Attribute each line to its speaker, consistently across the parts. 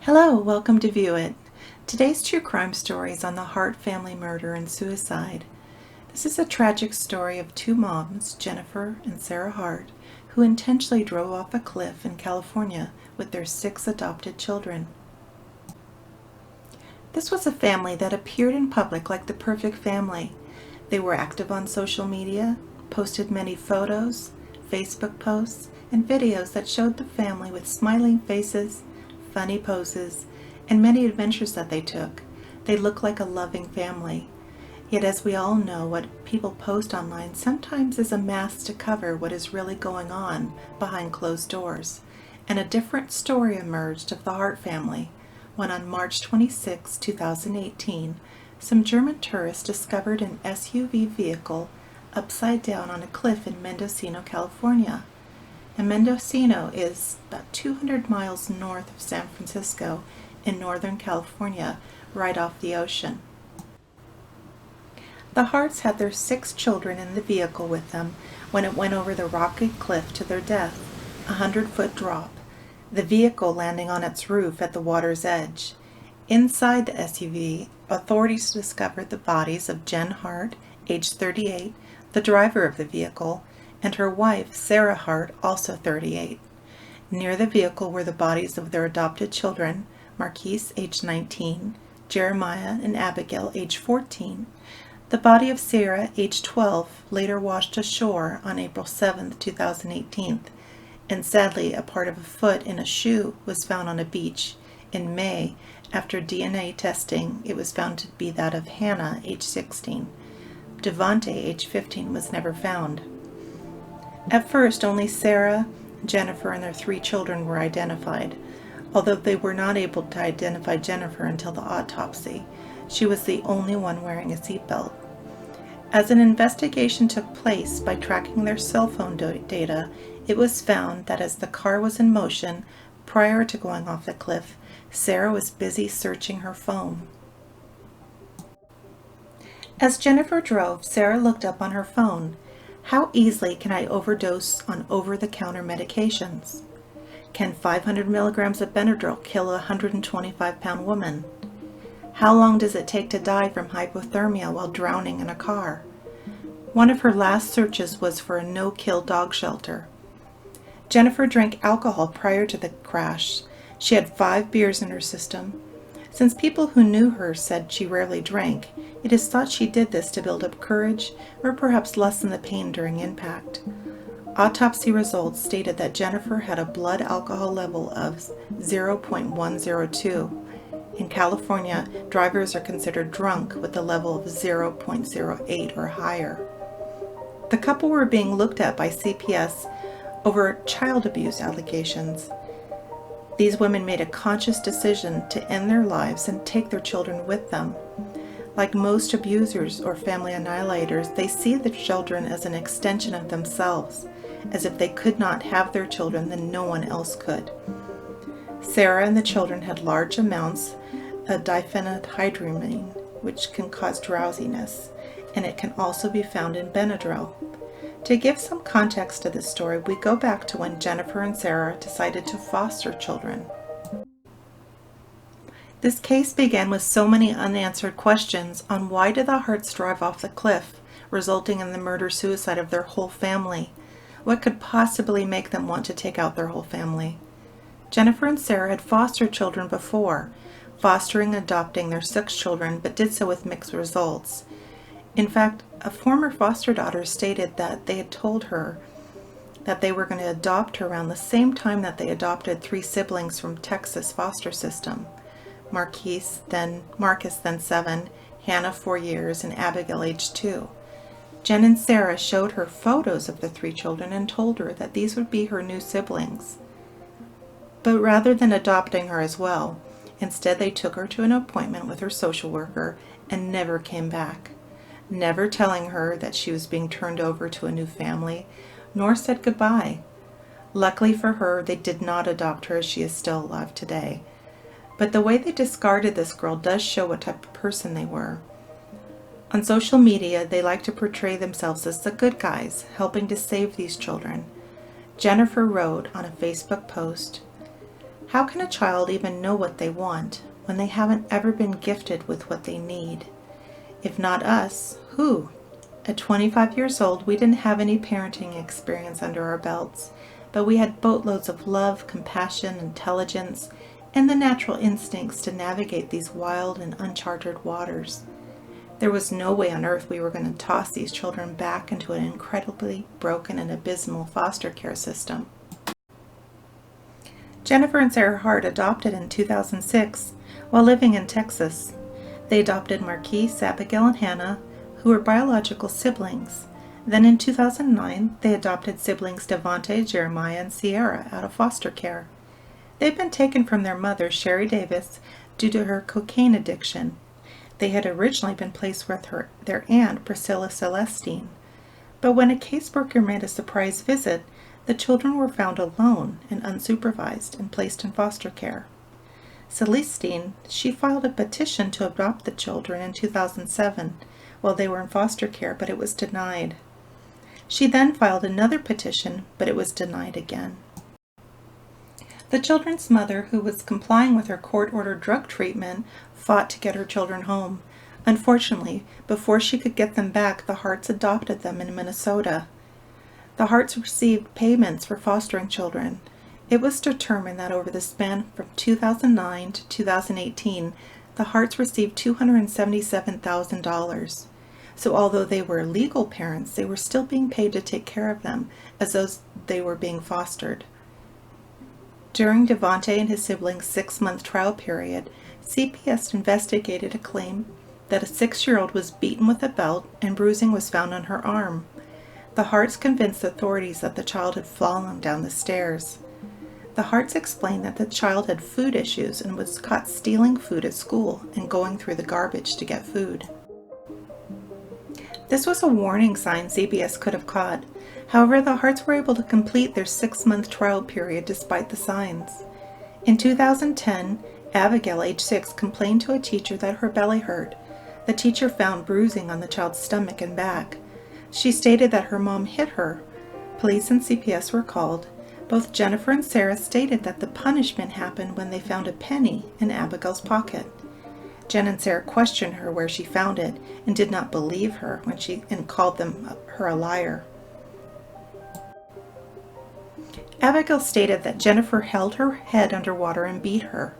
Speaker 1: Hello, welcome to View It. Today's true crime story is on the Hart family murder and suicide. This is a tragic story of two moms, Jennifer and Sarah Hart, who intentionally drove off a cliff in California with their 6 adopted children. This was a family that appeared in public like the perfect family. They were active on social media, posted many photos, Facebook posts, and videos that showed the family with smiling faces, funny poses, and many adventures that they took. They look like a loving family. Yet as we all know, what people post online sometimes is a mask to cover what is really going on behind closed doors. And a different story emerged of the Hart family when on March 26, 2018, some German tourists discovered an SUV vehicle upside down on a cliff in Mendocino, California. And Mendocino is about 200 miles north of San Francisco in Northern California, right off the ocean. The Harts had their 6 children in the vehicle with them when it went over the rocky cliff to their death, a 100-foot drop, the vehicle landing on its roof at the water's edge. Inside the SUV, authorities discovered the bodies of Jen Hart, age 38, the driver of the vehicle, and her wife, Sarah Hart, also 38. Near the vehicle were the bodies of their adopted children, Marquise, age 19, Jeremiah and Abigail, age 14. The body of Sarah, age 12, later washed ashore on April 7, 2018, and sadly a part of a foot in a shoe was found on a beach. In May, after DNA testing, it was found to be that of Hannah, age 16. Devonte, age 15, was never found. At first, only Sarah, Jennifer, and their 3 children were identified, although they were not able to identify Jennifer until the autopsy. She was the only one wearing a seatbelt. As an investigation took place by tracking their cell phone data, it was found that as the car was in motion prior to going off the cliff, Sarah was busy searching her phone. As Jennifer drove, Sarah looked up on her phone. How easily can I overdose on over-the-counter medications? Can 500 milligrams of Benadryl kill a 125-pound woman? How long does it take to die from hypothermia while drowning in a car? One of her last searches was for a no-kill dog shelter. Jennifer drank alcohol prior to the crash. She had 5 beers in her system. Since people who knew her said she rarely drank, it is thought she did this to build up courage or perhaps lessen the pain during impact. Autopsy results stated that Jennifer had a blood alcohol level of 0.102. In California, drivers are considered drunk with a level of 0.08 or higher. The couple were being looked at by CPS over child abuse allegations. These women made a conscious decision to end their lives and take their children with them. Like most abusers or family annihilators, they see the children as an extension of themselves, as if they could not have their children, then no one else could. Sarah and the children had large amounts of diphenhydramine, which can cause drowsiness, and it can also be found in Benadryl. To give some context to this story, we go back to when Jennifer and Sarah decided to foster children. This case began with so many unanswered questions on why did the Harts drive off the cliff, resulting in the murder-suicide of their whole family. What could possibly make them want to take out their whole family? Jennifer and Sarah had fostered children before, fostering and adopting their 6 children, but did so with mixed results. In fact, a former foster daughter stated that they had told her that they were going to adopt her around the same time that they adopted 3 siblings from Texas foster system. Marcus, then 7, Hannah 4 years, and Abigail age 2. Jen and Sarah showed her photos of the 3 children and told her that these would be her new siblings. But rather than adopting her as well, instead they took her to an appointment with her social worker and never came back, never telling her that she was being turned over to a new family, nor said goodbye. Luckily for her, they did not adopt her as she is still alive today. But the way they discarded this girl does show what type of person they were. On social media, they like to portray themselves as the good guys, helping to save these children. Jennifer wrote on a Facebook post, How can a child even know what they want when they haven't ever been gifted with what they need? If not us, who? At 25 years old, we didn't have any parenting experience under our belts, but we had boatloads of love, compassion, intelligence, and the natural instincts to navigate these wild and uncharted waters. There was no way on earth we were going to toss these children back into an incredibly broken and abysmal foster care system. Jennifer and Sarah Hart adopted in 2006 while living in Texas. They adopted Marquise, Abigail, and Hannah, who were biological siblings. Then in 2009, they adopted siblings Devontae, Jeremiah, and Sierra out of foster care. They'd been taken from their mother, Sherry Davis, due to her cocaine addiction. They had originally been placed with their aunt, Priscilla Celestine. But when a caseworker made a surprise visit, the children were found alone and unsupervised and placed in foster care. Celestine, she filed a petition to adopt the children in 2007 while they were in foster care, but it was denied. She then filed another petition, but it was denied again. The children's mother, who was complying with her court-ordered drug treatment, fought to get her children home. Unfortunately, before she could get them back, the Harts adopted them in Minnesota. The Harts received payments for fostering children. It was determined that over the span from 2009 to 2018, the Harts received $277,000. So although they were legal parents, they were still being paid to take care of them as though they were being fostered. During Devontae and his siblings' 6-month trial period, CPS investigated a claim that a 6-year-old was beaten with a belt and bruising was found on her arm. The Harts convinced authorities that the child had fallen down the stairs. The Harts explained that the child had food issues and was caught stealing food at school and going through the garbage to get food. This was a warning sign CPS could have caught. However, the Harts were able to complete their 6-month trial period despite the signs. In 2010, Abigail, age 6, complained to a teacher that her belly hurt. The teacher found bruising on the child's stomach and back. She stated that her mom hit her. Police and CPS were called. Both Jennifer and Sarah stated that the punishment happened when they found a penny in Abigail's pocket. Jen and Sarah questioned her where she found it and did not believe her and called her a liar. Abigail stated that Jennifer held her head underwater and beat her.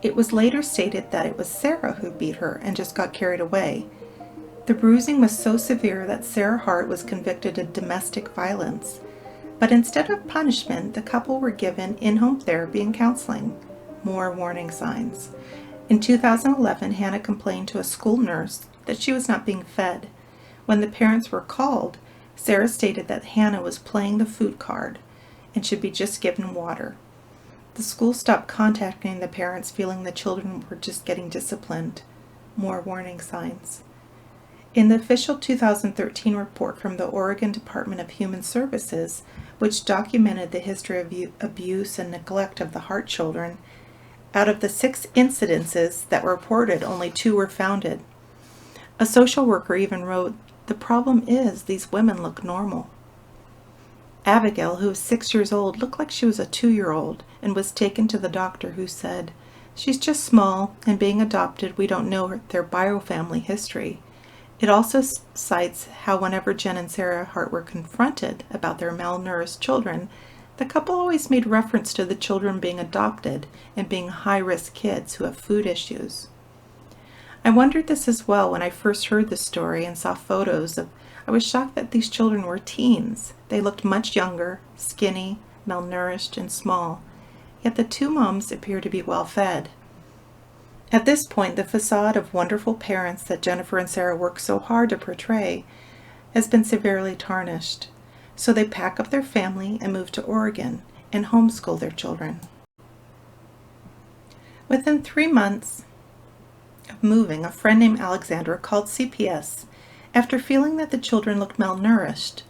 Speaker 1: It was later stated that it was Sarah who beat her and just got carried away. The bruising was so severe that Sarah Hart was convicted of domestic violence. But instead of punishment, the couple were given in-home therapy and counseling. More warning signs. In 2011, Hannah complained to a school nurse that she was not being fed. When the parents were called, Sarah stated that Hannah was playing the food card and should be just given water. The school stopped contacting the parents, feeling the children were just getting disciplined. More warning signs. In the official 2013 report from the Oregon Department of Human Services, which documented the history of abuse and neglect of the Hart children, out of the 6 incidences that were reported, only 2 were founded. A social worker even wrote, "The problem is these women look normal." Abigail, who was 6 years old, looked like she was a 2-year-old and was taken to the doctor, who said, "She's just small, and being adopted, we don't know their biofamily history." It also cites how whenever Jen and Sarah Hart were confronted about their malnourished children, the couple always made reference to the children being adopted and being high-risk kids who have food issues. I wondered this as well when I first heard the story and saw photos of. I was shocked that these children were teens. They looked much younger, skinny, malnourished, and small. Yet the 2 moms appear to be well fed. At this point, the facade of wonderful parents that Jennifer and Sarah worked so hard to portray has been severely tarnished. So they pack up their family and move to Oregon and homeschool their children. Within 3 months of moving, a friend named Alexandra called CPS after feeling that the children looked malnourished.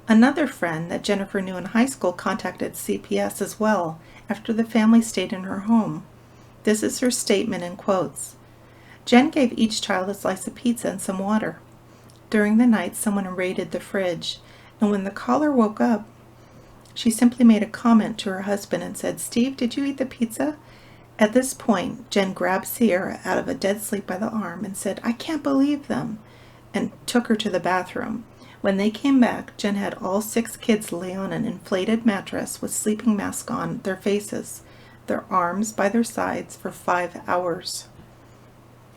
Speaker 1: Another friend that Jennifer knew in high school contacted CPS as well after the family stayed in her home. This is her statement in quotes. Jen gave each child a slice of pizza and some water. During the night, someone raided the fridge, and when the caller woke up, She simply made a comment to her husband and said, "Steve, did you eat the pizza?" At this point, Jen grabbed Sierra out of a dead sleep by the arm and said, "I can't believe them," and took her to the bathroom. When they came back, Jen had all 6 kids lay on an inflated mattress with sleeping masks on their faces, their arms by their sides for 5 hours.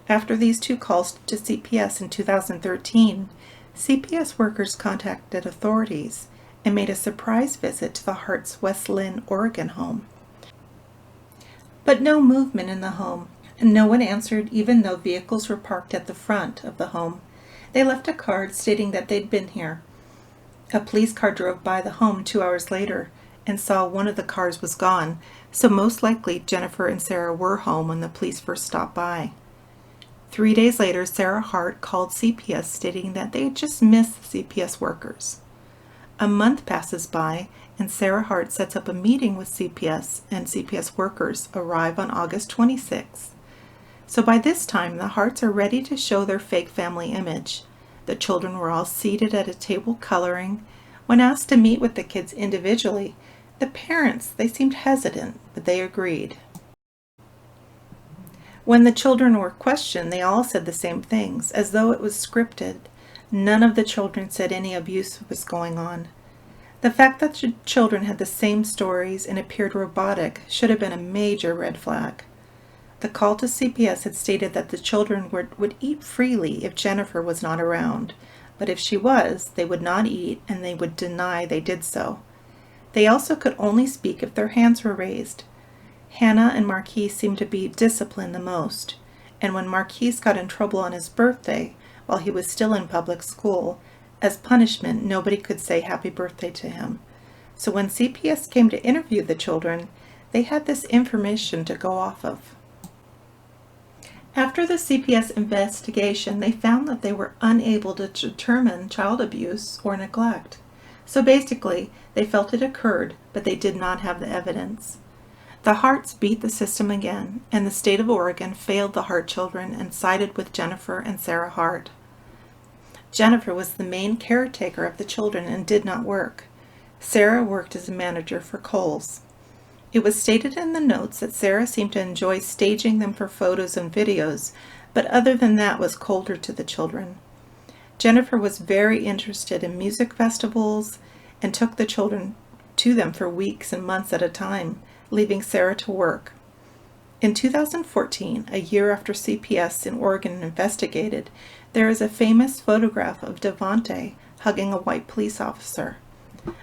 Speaker 1: After these 2 calls to CPS in 2013, CPS workers contacted authorities and made a surprise visit to the Hart's West Lynn, Oregon home. But no movement in the home, and no one answered even though vehicles were parked at the front of the home. They left a card stating that they'd been here. A police car drove by the home 2 hours later and saw one of the cars was gone, so most likely Jennifer and Sarah were home when the police first stopped by. 3 days later, Sarah Hart called CPS stating that they had just missed the CPS workers. A month passes by, and Sarah Hart sets up a meeting with CPS, and CPS workers arrive on August 26th. So by this time, the Harts are ready to show their fake family image. The children were all seated at a table coloring. When asked to meet with the kids individually, the parents, they seemed hesitant, but they agreed. When the children were questioned, they all said the same things, as though it was scripted. None of the children said any abuse was going on. The fact that the children had the same stories and appeared robotic should have been a major red flag. The call to CPS had stated that the children would eat freely if Jennifer was not around, but if she was, they would not eat and they would deny they did so. They also could only speak if their hands were raised. Hannah and Marquise seemed to be disciplined the most, and when Marquise got in trouble on his birthday, while he was still in public school, as punishment, nobody could say happy birthday to him. So when CPS came to interview the children, they had this information to go off of. After the CPS investigation, they found that they were unable to determine child abuse or neglect. So basically, they felt it occurred, but they did not have the evidence. The Harts beat the system again, and the state of Oregon failed the Hart children and sided with Jennifer and Sarah Hart. Jennifer was the main caretaker of the children and did not work. Sarah worked as a manager for Kohl's. It was stated in the notes that Sarah seemed to enjoy staging them for photos and videos, but other than that was colder to the children. Jennifer was very interested in music festivals and took the children to them for weeks and months at a time, leaving Sarah to work. In 2014, a year after CPS in Oregon investigated, there is a famous photograph of Devontae hugging a white police officer.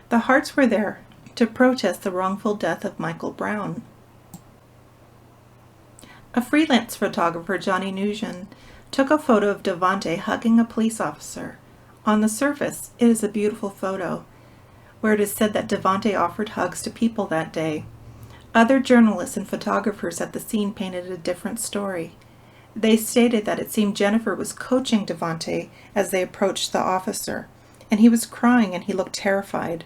Speaker 1: The Harts were there to protest the wrongful death of Michael Brown. A freelance photographer, Johnny Nugent, took a photo of Devontae hugging a police officer. On the surface, it is a beautiful photo, where it is said that Devontae offered hugs to people that day. Other journalists and photographers at the scene painted a different story. They stated that it seemed Jennifer was coaching Devontae as they approached the officer, and he was crying and he looked terrified.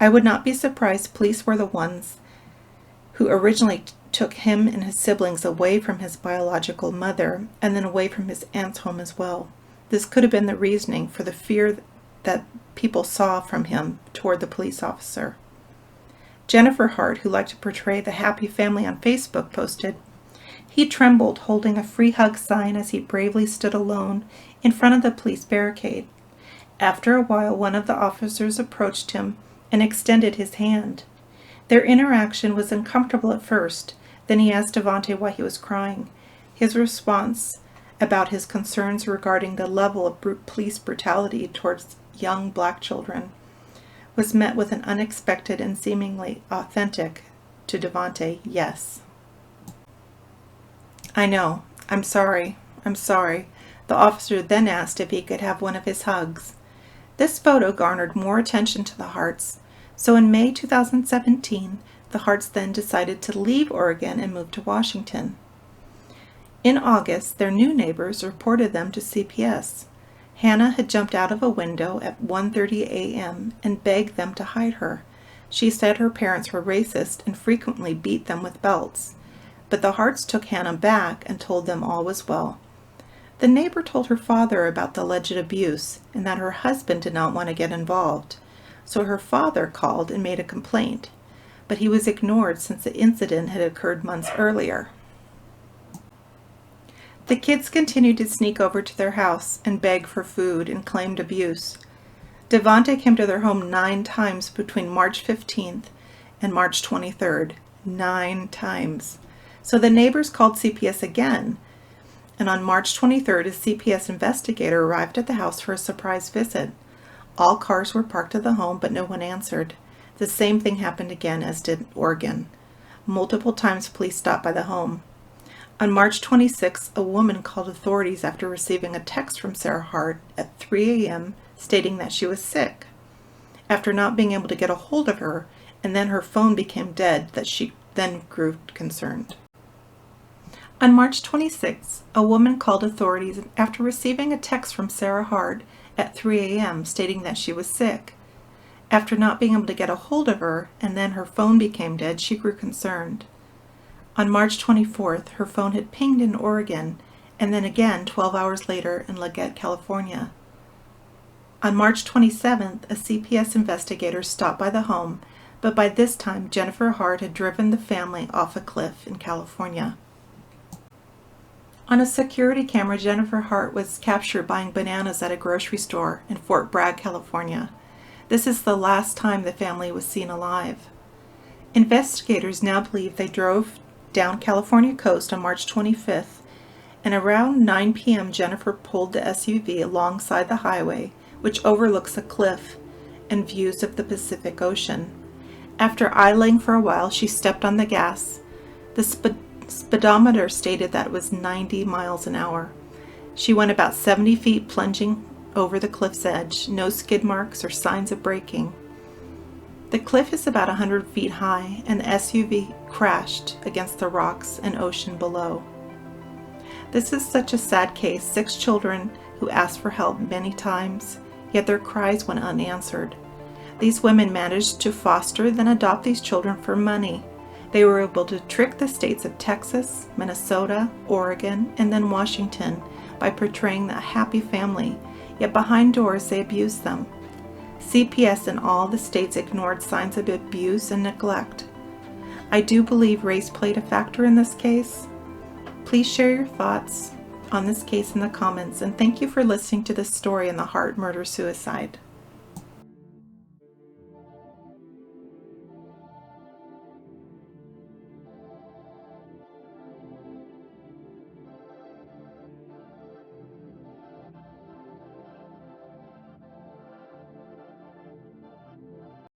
Speaker 1: I would not be surprised police were the ones who originally took him and his siblings away from his biological mother and then away from his aunt's home as well. This could have been the reasoning for the fear that people saw from him toward the police officer. Jennifer Hart, who liked to portray the happy family on Facebook, posted, "He trembled holding a free hug sign as he bravely stood alone in front of the police barricade. After a while, one of the officers approached him and extended his hand. Their interaction was uncomfortable at first. Then he asked Devontae why he was crying. His response about his concerns regarding the level of police brutality towards young black children was met with an unexpected and seemingly authentic to Devontae yes. I know. I'm sorry. The officer then asked if he could have one of his hugs. This photo garnered more attention to the Harts, so in May 2017, the Harts then decided to leave Oregon and move to Washington. In August, their new neighbors reported them to CPS. Hannah had jumped out of a window at 1:30 a.m. and begged them to hide her. She said her parents were racist and frequently beat them with belts. But the Harts took Hannah back and told them all was well. The neighbor told her father about the alleged abuse and that her husband did not want to get involved. so her father called and made a complaint, but he was ignored since the incident had occurred months earlier. The kids continued to sneak over to their house and beg for food and claimed abuse. Devontae came to their home 9 times between March 15th and March 23rd. 9 times. So the neighbors called CPS again, and on March 23rd, a CPS investigator arrived at the house for a surprise visit. All cars were parked at the home, but no one answered. The same thing happened again, as did Oregon. Multiple times police stopped by the home. On March 26, a woman called authorities after receiving a text from Sarah Hart at 3 a.m. stating that she was sick. After not being able to get a hold of her, and then her phone became dead, that she then grew concerned. On March 26, a woman called authorities after receiving a text from Sarah Hart at 3 a.m. stating that she was sick. After not being able to get a hold of her, and then her phone became dead, she grew concerned. On March 24th, her phone had pinged in Oregon, and then again 12 hours later in Leggett, California. On March 27th, a CPS investigator stopped by the home, but by this time Jennifer Hart had driven the family off a cliff in California. On a security camera, Jennifer Hart was captured buying bananas at a grocery store in Fort Bragg, California. This is the last time the family was seen alive. Investigators now believe they drove down California coast on March 25th, and around 9 p.m. Jennifer pulled the SUV alongside the highway, which overlooks a cliff and views of the Pacific Ocean. After idling for a while, she stepped on the gas. The speedometer stated that it was 90 miles an hour. She went about 70 feet, plunging over the cliff's edge. No skid marks or signs of braking. The cliff is about 100 feet high, and the SUV crashed against the rocks and ocean below. This is such a sad case. 6 children who asked for help many times, yet their cries went unanswered. These women managed to foster, then adopt these children for money. They were able to trick the states of Texas, Minnesota, Oregon, and then Washington by portraying a happy family, yet behind doors they abused them. CPS in all the states ignored signs of abuse and neglect. I do believe race played a factor in this case. Please share your thoughts on this case in the comments, and thank you for listening to this story in the Hart Murder-Suicide.